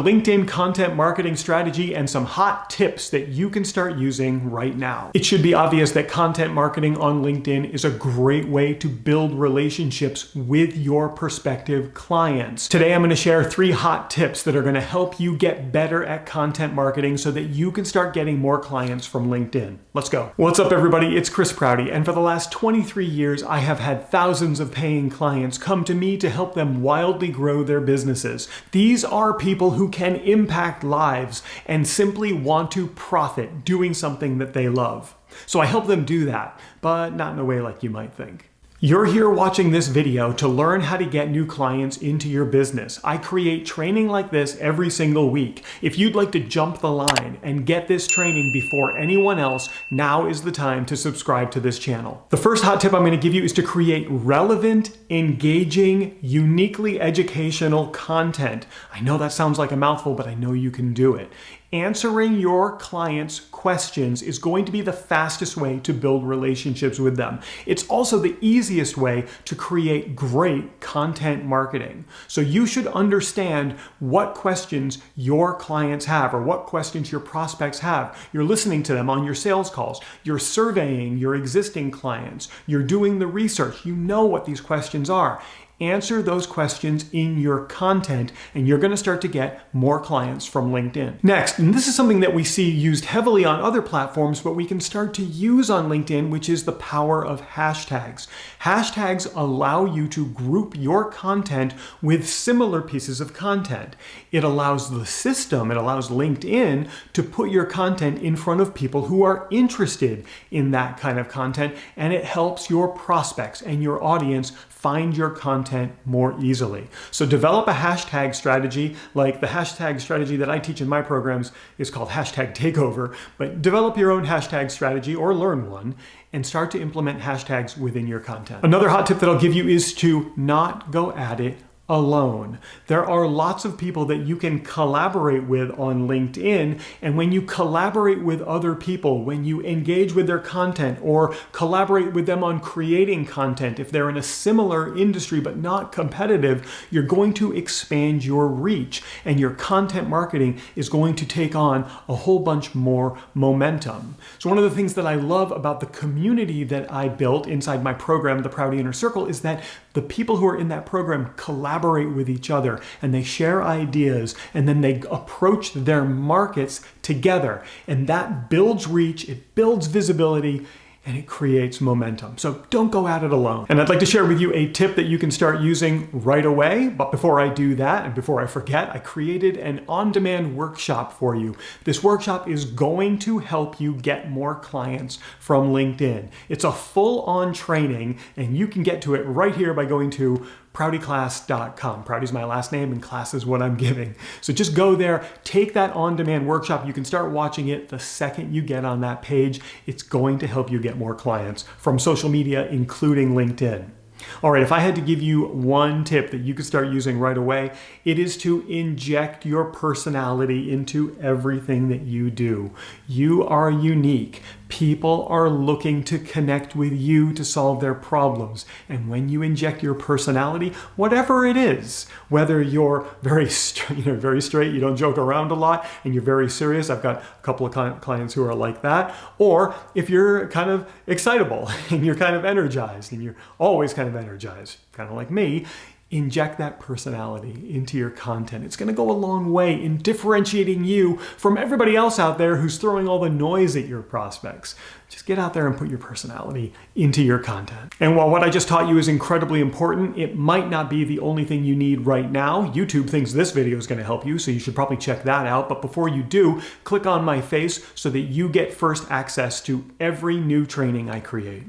LinkedIn content marketing strategy and some hot tips that you can start using right now. It should be obvious that content marketing on LinkedIn is a great way to build relationships with your prospective clients. Today, I'm going to share 3 hot tips that are going to help you get better at content marketing so that you can start getting more clients from LinkedIn. Let's go. What's up, everybody? It's Chris Prouty, and for the last 23 years, I have had thousands of paying clients come to me to help them wildly grow their businesses. These are people who can impact lives and simply want to profit doing something that they love. So I help them do that, but not in a way like you might think. You're here watching this video to learn how to get new clients into your business. I create training like this every single week. If you'd like to jump the line and get this training before anyone else, now is the time to subscribe to this channel. The first hot tip I'm going to give you is to create relevant, engaging, uniquely educational content. I know that sounds like a mouthful, but I know you can do it. Answering your clients' questions is going to be the fastest way to build relationships with them. It's also the easiest way to create great content marketing. So you should understand what questions your clients have or what questions your prospects have. You're listening to them on your sales calls. You're surveying your existing clients. You're doing the research. You know what these questions are. Answer those questions in your content, and you're going to start to get more clients from LinkedIn. Next, and this is something that we see used heavily on other platforms, but we can start to use on LinkedIn, which is the power of hashtags. Hashtags allow you to group your content with similar pieces of content. It allows the system, it allows LinkedIn to put your content in front of people who are interested in that kind of content, and it helps your prospects and your audience find your content more easily. So develop a hashtag strategy, like the hashtag strategy that I teach in my programs is called hashtag takeover, but develop your own hashtag strategy or learn one and start to implement hashtags within your content. Another hot tip that I'll give you is to not go at it alone. There are lots of people that you can collaborate with on LinkedIn, and when you collaborate with other people, when you engage with their content or collaborate with them on creating content, if they're in a similar industry but not competitive, you're going to expand your reach and your content marketing is going to take on a whole bunch more momentum. So one of the things that I love about the community that I built inside my program, the Prouty Inner Circle, is that the people who are in that program collaborate with each other and they share ideas and then they approach their markets together, and that builds reach, it builds visibility, and it creates momentum. So don't go at it alone. And I'd like to share with you a tip that you can start using right away. But before I do that, and before I forget, I created an on-demand workshop for you. This workshop is going to help you get more clients from LinkedIn. It's a full-on training, and you can get to it right here by going to proutyclass.com. Prouty's my last name and class is what I'm giving. So just go there, take that on-demand workshop. You can start watching it the second you get on that page. It's going to help you get more clients from social media, including LinkedIn. All right, if I had to give you one tip that you could start using right away, it is to inject your personality into everything that you do. You are unique. People are looking to connect with you to solve their problems. And when you inject your personality, whatever it is, whether you're very straight, you don't joke around a lot, and you're very serious, I've got a couple of clients who are like that, or if you're kind of excitable and you're kind of energized and you're always kind of energized, kind of like me, inject that personality into your content. It's going to go a long way in differentiating you from everybody else out there who's throwing all the noise at your prospects. Just get out there and put your personality into your content. And while what I just taught you is incredibly important, it might not be the only thing you need right now. YouTube thinks this video is going to help you, so you should probably check that out. But before you do, click on my face so that you get first access to every new training I create.